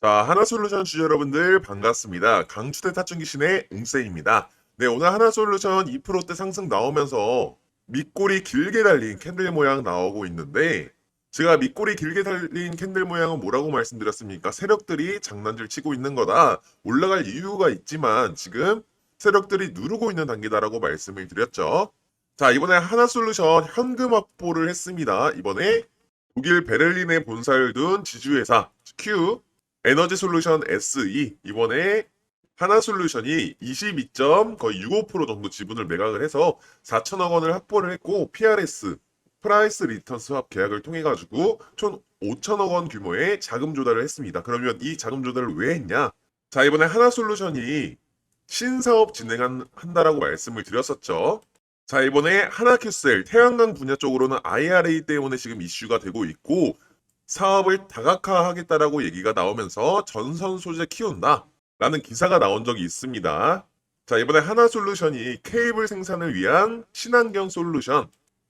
자, 하나솔루션 주주 여러분들 반갑습니다. 강추대 타충귀신의 웅쌤입니다. 네, 오늘 하나솔루션 2%대 상승 나오면서 밑꼬리 길게 달린 캔들 모양 나오고 있는데, 제가 밑꼬리 길게 달린 캔들 모양은 뭐라고 말씀드렸습니까? 세력들이 장난질 치고 있는 거다. 올라갈 이유가 있지만 지금 세력들이 누르고 있는 단계다라고 말씀을 드렸죠. 자, 이번에 하나솔루션 현금 확보를 했습니다. 이번에 독일 베를린에 본사를 둔 지주회사 Q 에너지 솔루션 SE, 이번에 하나솔루션이 22점 거의 65% 정도 지분을 매각을 해서 4천억 원을 확보를 했고, PRS 프라이스 리턴 스왑 계약을 통해 가지고 총 5천억 원 규모의 자금 조달을 했습니다. 그러면 이 자금 조달을 왜 했냐? 자, 이번에 하나솔루션이 신사업 진행한다라고 말씀을 드렸었죠. 자, 이번에 하나큐셀 태양광 분야 쪽으로는 IRA 때문에 지금 이슈가 되고 있고, 사업을 다각화하겠다라고 얘기가 나오면서 전선 소재 키운다 라는 기사가 나온 적이 있습니다. 자, 이번에 하나솔루션이 케이블 생산을 위한 친환경 솔루션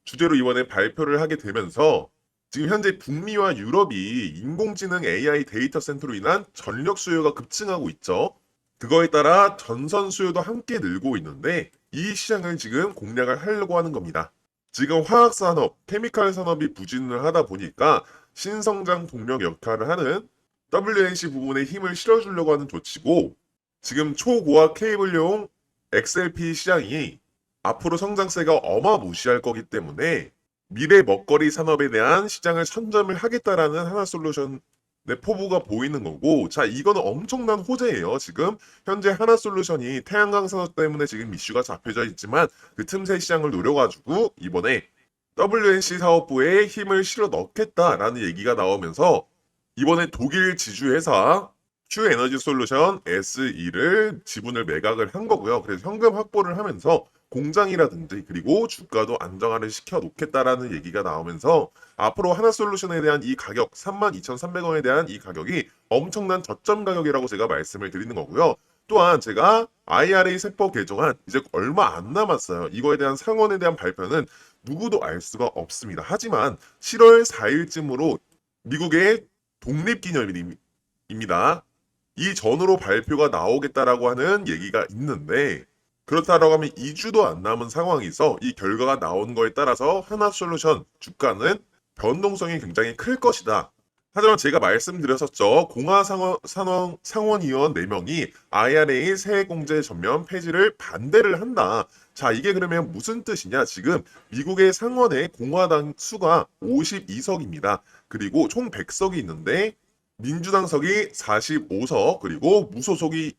주제로 이번에 발표를 하게 되면서, 지금 현재 북미와 유럽이 인공지능 AI 데이터 센터로 인한 전력 수요가 급증하고 있죠. 그거에 따라 전선 수요도 함께 늘고 있는데, 이 시장을 지금 공략을 하려고 하는 겁니다. 지금 화학산업, 케미칼 산업이 부진을 하다 보니까 신성장 동력 역할을 하는 WNC 부분에 힘을 실어주려고 하는 조치고, 지금 초고압 케이블용 XLP 시장이 앞으로 성장세가 어마무시할 거기 때문에 미래 먹거리 산업에 대한 시장을 선점을 하겠다라는 하나솔루션의 포부가 보이는 거고, 자, 이거는 엄청난 호재예요. 지금 현재 하나솔루션이 태양광 산업 때문에 지금 이슈가 잡혀져 있지만 그 틈새 시장을 노려가지고 이번에 WNC 사업부에 힘을 실어 넣겠다라는 얘기가 나오면서, 이번에 독일 지주회사 Q에너지 솔루션 SE를 지분을 매각을 한 거고요. 그래서 현금 확보를 하면서 공장이라든지 그리고 주가도 안정화를 시켜 놓겠다라는 얘기가 나오면서, 앞으로 하나솔루션에 대한 이 가격 32,300원에 대한 이 가격이 엄청난 저점 가격이라고 제가 말씀을 드리는 거고요. 또한 제가 IRA 세법 개정안 이제 얼마 안 남았어요. 이거에 대한 상원에 대한 발표는 누구도 알 수가 없습니다. 하지만 7월 4일쯤으로 미국의 독립기념일입니다. 이 전후로 발표가 나오겠다라고 하는 얘기가 있는데, 그렇다라고 하면 2주도 안 남은 상황에서 이 결과가 나오는 거에 따라서 하나솔루션 주가는 변동성이 굉장히 클 것이다. 하지만 제가 말씀드렸었죠. 상원의원 4명이 IRA 세액공제 전면 폐지를 반대를 한다. 자, 이게 그러면 무슨 뜻이냐? 지금 미국의 상원의 공화당 수가 52석입니다. 그리고 총 100석이 있는데 민주당석이 45석, 그리고 무소속이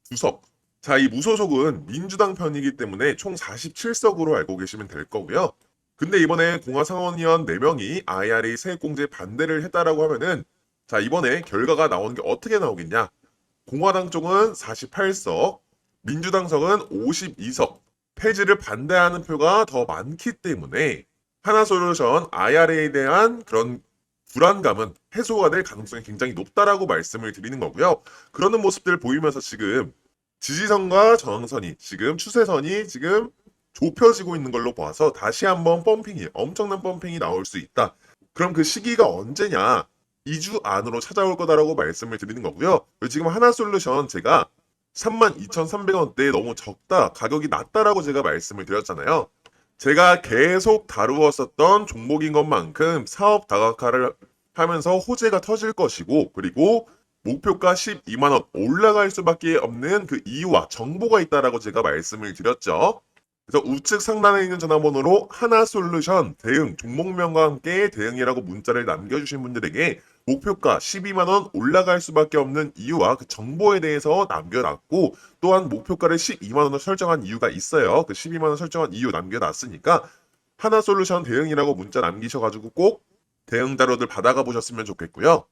2석. 자, 이 무소속은 민주당 편이기 때문에 총 47석으로 알고 계시면 될 거고요. 근데 이번에 공화상원의원 4명이 IRA 세액공제 반대를 했다라고 하면은, 자, 이번에 결과가 나오는 게 어떻게 나오겠냐? 공화당 쪽은 48석, 민주당석은 52석, 폐지를 반대하는 표가 더 많기 때문에 하나솔루션 IRA에 대한 그런 불안감은 해소가 될 가능성이 굉장히 높다라고 말씀을 드리는 거고요. 그러는 모습들을 보이면서 지금 지지선과 저항선이 지금 추세선이 지금 좁혀지고 있는 걸로 봐서 다시 한번 엄청난 펌핑이 나올 수 있다. 그럼 그 시기가 언제냐? 2주 안으로 찾아올 거다라고 말씀을 드리는 거고요. 지금 하나솔루션 제가 32,300원대에 너무 적다, 가격이 낮다라고 제가 말씀을 드렸잖아요. 제가 계속 다루었었던 종목인 것만큼 사업 다각화를 하면서 호재가 터질 것이고, 그리고 목표가 12만 원 올라갈 수밖에 없는 그 이유와 정보가 있다라고 제가 말씀을 드렸죠. 그래서 우측 상단에 있는 전화번호로 하나솔루션 대응 종목명과 함께 대응이라고 문자를 남겨주신 분들에게 목표가 12만 원 올라갈 수밖에 없는 이유와 그 정보에 대해서 남겨놨고, 또한 목표가를 12만 원으로 설정한 이유가 있어요. 그 12만 원 설정한 이유 남겨놨으니까 하나솔루션 대응이라고 문자 남기셔가지고 꼭 대응 자료들 받아가 보셨으면 좋겠고요.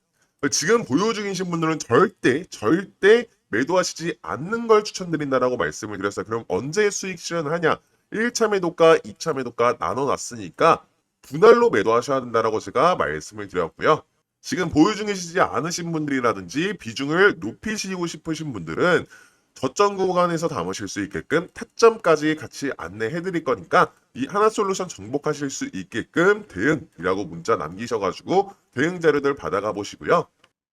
지금 보유 중이신 분들은 절대 매도하시지 않는 걸 추천드린다라고 말씀을 드렸어요. 그럼 언제 수익 실현을 하냐? 1차 매도가, 2차 매도가 나눠놨으니까 분할로 매도하셔야 된다라고 제가 말씀을 드렸고요. 지금 보유 중이시지 않으신 분들이라든지 비중을 높이시고 싶으신 분들은 저점 구간에서 담으실 수 있게끔 타점까지 같이 안내해 드릴 거니까 이 하나솔루션 정복하실 수 있게끔 대응이라고 문자 남기셔가지고 대응 자료들 받아가 보시고요.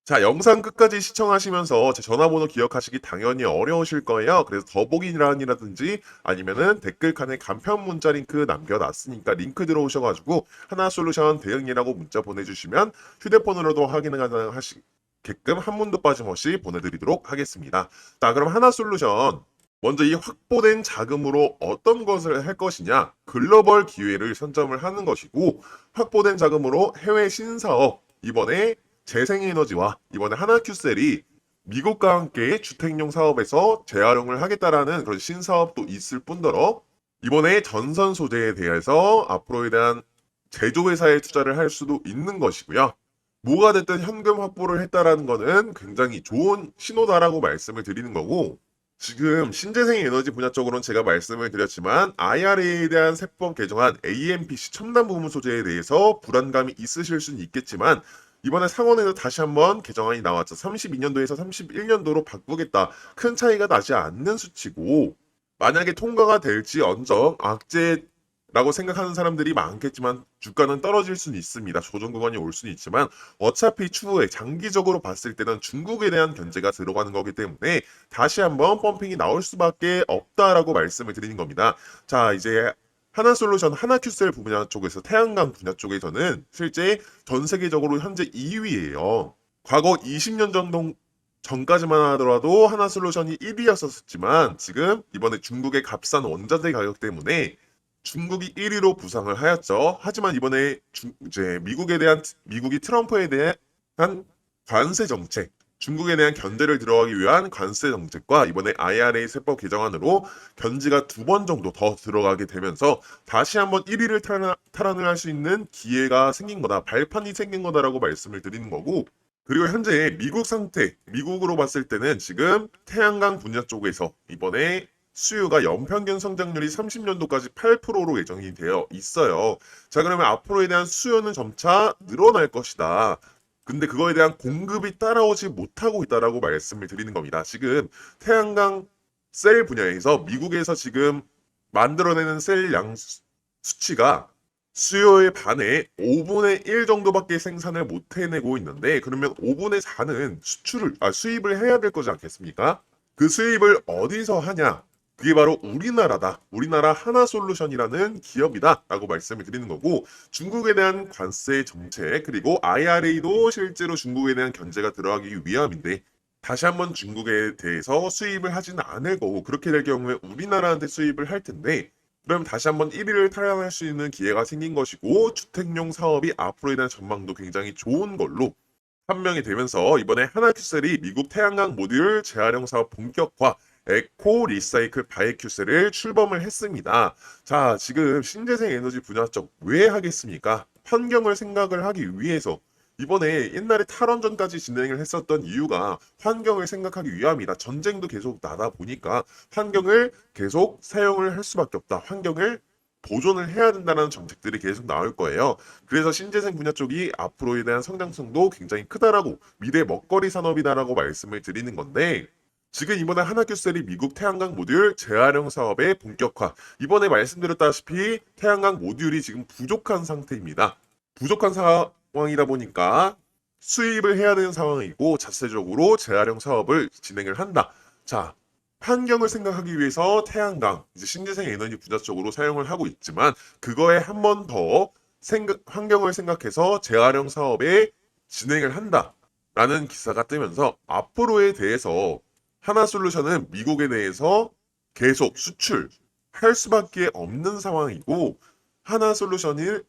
자, 영상 끝까지 시청하시면서 제 전화번호 기억하시기 당연히 어려우실 거예요. 그래서 더보기란이라든지 아니면은 댓글칸에 간편 문자 링크 남겨놨으니까 링크 들어오셔가지고 하나솔루션 대응이라고 문자 보내주시면 휴대폰으로도 확인 가능하시게끔 한 문도 빠짐없이 보내드리도록 하겠습니다. 자, 그럼 하나솔루션 먼저 이 확보된 자금으로 어떤 것을 할 것이냐, 글로벌 기회를 선점을 하는 것이고, 확보된 자금으로 해외 신사업, 이번에 재생에너지와 이번에 하나큐셀이 미국과 함께 주택용 사업에서 재활용을 하겠다라는 그런 신사업도 있을 뿐더러 이번에 전선 소재에 대해서 앞으로에 대한 제조회사에 투자를 할 수도 있는 것이고요. 뭐가 됐든 현금 확보를 했다라는 것은 굉장히 좋은 신호다라고 말씀을 드리는 거고, 지금 신재생 에너지 분야 쪽으로는 제가 말씀을 드렸지만 IRA에 대한 세법 개정안 AMPC 첨단 부문 소재에 대해서 불안감이 있으실 수는 있겠지만 이번에 상원에서 다시 한번 개정안이 나왔죠. 32년도에서 31년도로 바꾸겠다. 큰 차이가 나지 않는 수치고 만약에 통과가 될지언정 악재라고 생각하는 사람들이 많겠지만 주가는 떨어질 수는 있습니다. 조정 구간이 올 수는 있지만 어차피 추후에 장기적으로 봤을 때는 중국에 대한 견제가 들어가는 거기 때문에 다시 한번 펌핑이 나올 수밖에 없다라고 말씀을 드리는 겁니다. 자, 이제 하나솔루션, 하나큐셀 분야 쪽에서 태양광 분야 쪽에서는 실제 전 세계적으로 현재 2위예요. 과거 20년 정도 전까지만 하더라도 하나솔루션이 1위였었지만 지금 이번에 중국의 값싼 원자재 가격 때문에 중국이 1위로 부상을 하였죠. 하지만 이번에 이제 미국이 트럼프에 대한 관세 정책, 중국에 대한 견제를 들어가기 위한 관세 정책과 이번에 IRA 세법 개정안으로 견제가 2번 정도 더 들어가게 되면서 다시 한번 1위를 탈환을 할 수 있는 기회가 생긴 거다, 발판이 생긴 거다라고 말씀을 드리는 거고, 그리고 현재 미국 상태, 미국으로 봤을 때는 지금 태양광 분야 쪽에서 이번에 수요가 연평균 성장률이 30년도까지 8%로 예정이 되어 있어요. 자, 그러면 앞으로에 대한 수요는 점차 늘어날 것이다. 근데 그거에 대한 공급이 따라오지 못하고 있다라고 말씀을 드리는 겁니다. 지금 태양광 셀 분야에서 미국에서 지금 만들어내는 셀 양 수치가 수요에 반해 5분의 1 정도밖에 생산을 못 해내고 있는데, 그러면 5분의 4는 수입을 해야 될 거지 않겠습니까? 그 수입을 어디서 하냐? 그게 바로 우리나라다. 우리나라 하나솔루션이라는 기업이다 라고 말씀을 드리는 거고, 중국에 대한 관세 정책 그리고 IRA도 실제로 중국에 대한 견제가 들어가기 위함인데 다시 한번 중국에 대해서 수입을 하지는 않을 거고, 그렇게 될 경우에 우리나라한테 수입을 할 텐데 그럼 다시 한번 1위를 탈환할 수 있는 기회가 생긴 것이고, 주택용 사업이 앞으로에 대한 전망도 굉장히 좋은 걸로 판명이 되면서 이번에 하나큐셀이 미국 태양광 모듈 재활용 사업 본격화 에코 리사이클 바이큐셀을 출범을 했습니다. 자, 지금 신재생 에너지 분야 쪽 왜 하겠습니까? 환경을 생각을 하기 위해서. 이번에 옛날에 탈원전까지 진행을 했었던 이유가 환경을 생각하기 위함이다. 전쟁도 계속 나다 보니까 환경을 계속 사용을 할 수밖에 없다. 환경을 보존을 해야 된다는 정책들이 계속 나올 거예요. 그래서 신재생 분야 쪽이 앞으로에 대한 성장성도 굉장히 크다라고, 미래 먹거리 산업이다라고 말씀을 드리는 건데, 지금 이번에 하나큐셀이 미국 태양광 모듈 재활용 사업의 본격화. 이번에 말씀드렸다시피 태양광 모듈이 지금 부족한 상태입니다. 부족한 상황이다 보니까 수입을 해야 되는 상황이고 자체적으로 재활용 사업을 진행을 한다. 자, 환경을 생각하기 위해서 태양광, 이제 신재생 에너지 분야 쪽으로 사용을 하고 있지만 그거에 한 번 더 환경을 생각해서 재활용 사업에 진행을 한다. 라는 기사가 뜨면서 앞으로에 대해서 하나솔루션은 미국에 대해서 계속 수출할 수밖에 없는 상황이고, 하나솔루션이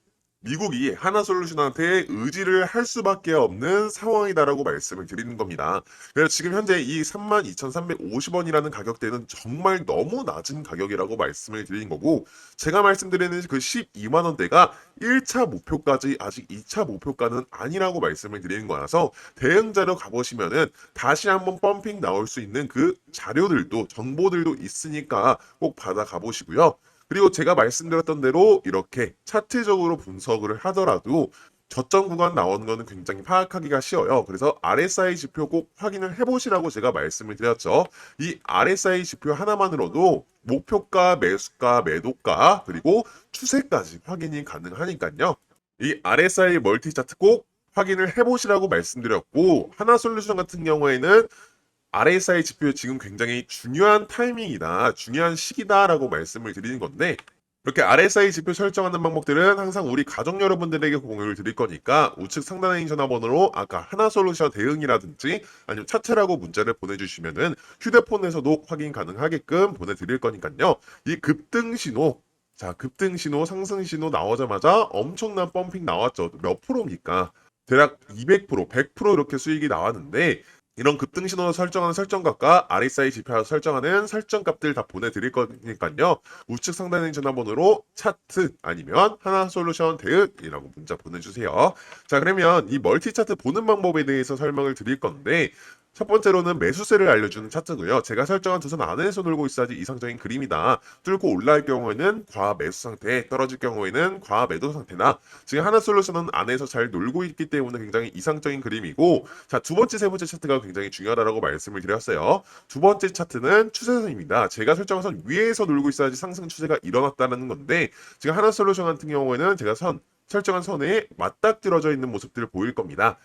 미국이 하나솔루션한테 의지를 할 수밖에 없는 상황이다라고 말씀을 드리는 겁니다. 그래서 지금 현재 이 32,350원이라는 가격대는 정말 너무 낮은 가격이라고 말씀을 드린 거고, 제가 말씀드리는 그 12만 원대가 1차 목표까지 아직 2차 목표가는 아니라고 말씀을 드리는 거라서 대응 자료 가보시면은 다시 한번 펌핑 나올 수 있는 그 자료들도 정보들도 있으니까 꼭 받아 가보시고요. 그리고 제가 말씀드렸던 대로 이렇게 차트적으로 분석을 하더라도 저점 구간 나오는 거는 굉장히 파악하기가 쉬워요. 그래서 RSI 지표 꼭 확인을 해보시라고 제가 말씀을 드렸죠. 이 RSI 지표 하나만으로도 목표가, 매수가, 매도가, 그리고 추세까지 확인이 가능하니까요. 이 RSI 멀티 차트 꼭 확인을 해보시라고 말씀드렸고, 하나솔루션 같은 경우에는 RSI 지표 지금 굉장히 중요한 타이밍이다, 중요한 시기다라고 말씀을 드리는 건데, 이렇게 RSI 지표 설정하는 방법들은 항상 우리 가족 여러분들에게 공유를 드릴 거니까 우측 상단에 있는 전화번호로 아까 하나솔루션 대응이라든지 아니면 차트라고 문자를 보내주시면은 휴대폰에서도 확인 가능하게끔 보내드릴 거니까요. 이 급등 신호, 자, 급등 신호, 상승 신호 나오자마자 엄청난 펌핑 나왔죠. 몇 프로입니까? 대략 200%, 100% 이렇게 수익이 나왔는데, 이런 급등 신호를 설정하는 설정값과 RSI 지표 설정하는 설정값들 다 보내드릴 거니까요. 우측 상단에 있는 전화번호로 차트 아니면 하나솔루션 대응이라고 문자 보내주세요. 자, 그러면 이 멀티 차트 보는 방법에 대해서 설명을 드릴 건데, 첫 번째로는 매수세를 알려주는 차트고요. 제가 설정한 두 선 안에서 놀고 있어야지 이상적인 그림이다. 뚫고 올라갈 경우에는 과매수 상태, 떨어질 경우에는 과매도 상태나, 지금 하나솔루션은 안에서 잘 놀고 있기 때문에 굉장히 이상적인 그림이고, 자, 두 번째, 세 번째 차트가 굉장히 중요하다고 말씀을 드렸어요. 두 번째 차트는 추세선입니다. 제가 설정한 선 위에서 놀고 있어야지 상승 추세가 일어났다는 건데, 지금 하나솔루션 같은 경우에는 제가 설정한 선에 맞닥뜨려져 있는 모습들을 보일 겁니다.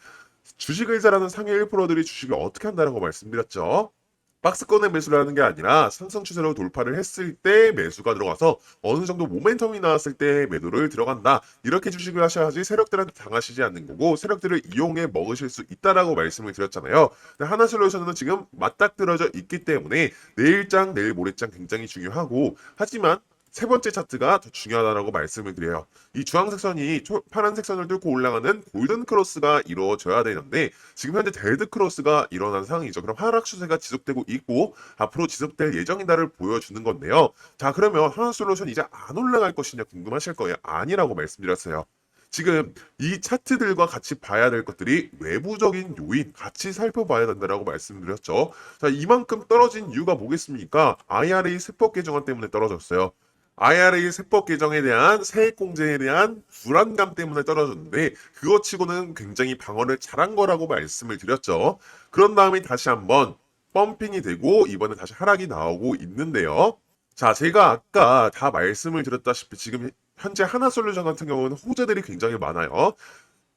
주식을 잘하는 상위 1%들이 주식을 어떻게 한다라고 말씀드렸죠. 박스권에 매수를 하는 게 아니라 상승 추세로 돌파를 했을 때 매수가 들어가서 어느 정도 모멘텀이 나왔을 때 매도를 들어간다. 이렇게 주식을 하셔야지 세력들한테 당하시지 않는 거고 세력들을 이용해 먹으실 수 있다라고 말씀을 드렸잖아요. 근데 하나솔루션은 지금 맞닥뜨려져 있기 때문에 내일장, 내일 모레장 굉장히 중요하고, 하지만 세 번째 차트가 더 중요하다고 말씀을 드려요. 이 주황색 선이 파란색 선을 뚫고 올라가는 골든 크로스가 이루어져야 되는데, 지금 현재 데드 크로스가 일어난 상황이죠. 그럼 하락 추세가 지속되고 있고 앞으로 지속될 예정이다를 보여주는 건데요. 자, 그러면 하나솔루션 이제 안 올라갈 것이냐 궁금하실 거예요. 아니라고 말씀드렸어요. 지금 이 차트들과 같이 봐야 될 것들이 외부적인 요인 같이 살펴봐야 된다라고 말씀드렸죠. 자, 이만큼 떨어진 이유가 뭐겠습니까? IRA 세법 개정안 때문에 떨어졌어요. IRA 세법 개정에 대한 세액 공제에 대한 불안감 때문에 떨어졌는데, 그것 치고는 굉장히 방어를 잘한 거라고 말씀을 드렸죠. 그런 다음에 다시 한번 펌핑이 되고 이번에 다시 하락이 나오고 있는데요. 자, 제가 아까 다 말씀을 드렸다시피 지금 현재 하나솔루션 같은 경우는 호재들이 굉장히 많아요.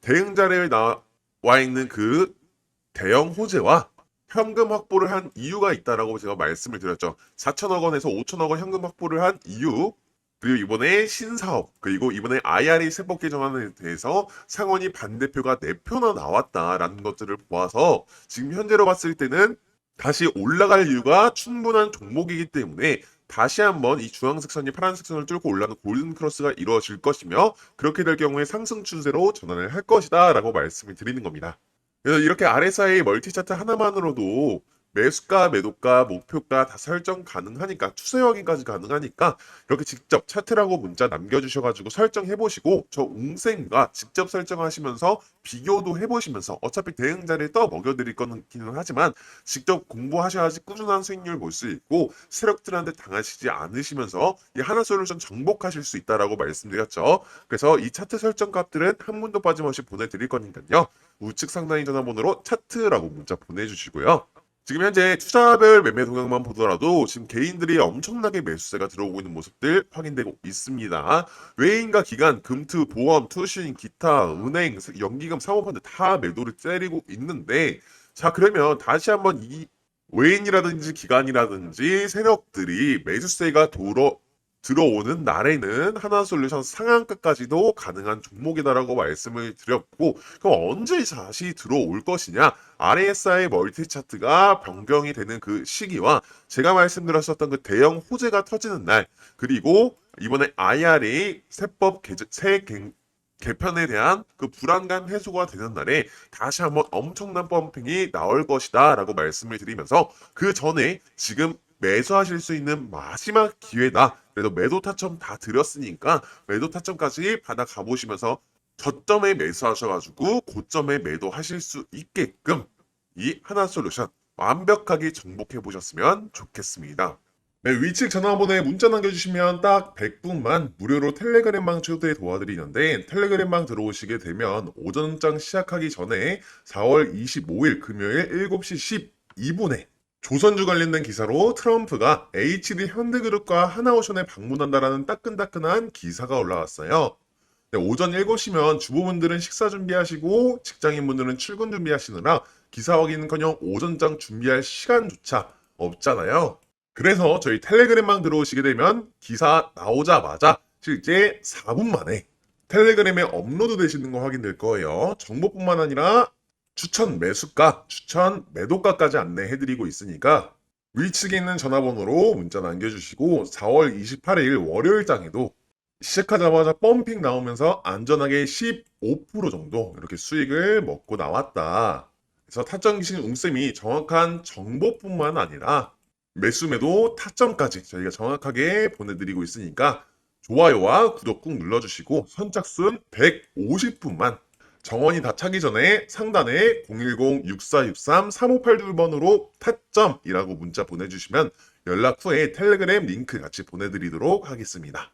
대응 자리에 나와 있는 그 대형 호재와 현금 확보를 한 이유가 있다라고 제가 말씀을 드렸죠. 4천억 원에서 5천억 원 현금 확보를 한 이유, 그리고 이번에 신사업, 그리고 이번에 IRA 세법 개정안에 대해서 상원이 반대표가 4표나 나왔다라는 것들을 보아서 지금 현재로 봤을 때는 다시 올라갈 이유가 충분한 종목이기 때문에 다시 한번 이 주황색 선이 파란색 선을 뚫고 올라가는 골든 크로스가 이루어질 것이며, 그렇게 될 경우에 상승 추세로 전환을 할 것이다 라고 말씀을 드리는 겁니다. 그래서 이렇게 RSI 멀티 차트 하나만으로도 매수가, 매도가, 목표가 다 설정 가능하니까, 추세 확인까지 가능하니까 이렇게 직접 차트라고 문자 남겨주셔가지고 설정해 보시고, 저 웅생과 직접 설정하시면서 비교도 해보시면서, 어차피 대응자를 떠 먹여드릴 거기는 하지만 직접 공부하셔야지 꾸준한 수익률 볼 수 있고 세력들한테 당하시지 않으시면서 이 하나솔루션 정복하실 수 있다라고 말씀드렸죠. 그래서 이 차트 설정 값들은 한 분도 빠짐없이 보내드릴 거니까요. 우측 상단의 전화번호로 차트라고 문자 보내주시고요. 지금 현재 투자별 매매 동향만 보더라도 지금 개인들이 엄청나게 매수세가 들어오고 있는 모습들 확인되고 있습니다. 외인과 기관, 금투, 보험, 투신, 기타, 은행, 연기금, 사모펀드 다 매도를 때리고 있는데, 자, 그러면 다시 한번 이 외인이라든지 기관이라든지 세력들이 매수세가 들어오는 날에는 하나솔루션 상한가까지도 가능한 종목이다라고 말씀을 드렸고, 그럼 언제 다시 들어올 것이냐? RSI 멀티 차트가 변경이 되는 그 시기와 제가 말씀드렸었던 그 대형 호재가 터지는 날, 그리고 이번에 IRA 세법 세액 개편에 대한 그 불안감 해소가 되는 날에 다시 한번 엄청난 펌핑이 나올 것이다 라고 말씀을 드리면서, 그 전에 지금 매수하실 수 있는 마지막 기회다. 그래도 매도 타점 다 드렸으니까 매도 타점까지 받아 가보시면서 저점에 매수하셔가지고 고점에 매도하실 수 있게끔 이 하나솔루션 완벽하게 정복해 보셨으면 좋겠습니다. 네, 위측 전화번호에 문자 남겨주시면 딱 100분만 무료로 텔레그램방 초대 도와드리는데, 텔레그램방 들어오시게 되면 오전장 시작하기 전에 4월 25일 금요일 7시 12분에 조선주 관련된 기사로 트럼프가 HD 현대그룹과 하나오션에 방문한다라는 따끈따끈한 기사가 올라왔어요. 네, 오전 7시면 주부분들은 식사 준비하시고 직장인분들은 출근 준비하시느라 기사 확인은커녕 오전장 준비할 시간조차 없잖아요. 그래서 저희 텔레그램망 들어오시게 되면 기사 나오자마자 실제 4분 만에 텔레그램에 업로드 되시는 거 확인될 거예요. 정보뿐만 아니라 추천 매수가, 추천 매도가까지 안내해드리고 있으니까 위측에 있는 전화번호로 문자 남겨주시고 4월 28일 월요일장에도 시작하자마자 펌핑 나오면서 안전하게 15% 정도 이렇게 수익을 먹고 나왔다. 그래서 타점기신 웅쌤이 정확한 정보뿐만 아니라 매수매도 타점까지 저희가 정확하게 보내드리고 있으니까 좋아요와 구독 꾹 눌러주시고 선착순 150분만 정원이 다 차기 전에 상단에 010-6463-3582번으로 타점이라고 문자 보내주시면 연락 후에 텔레그램 링크 같이 보내드리도록 하겠습니다.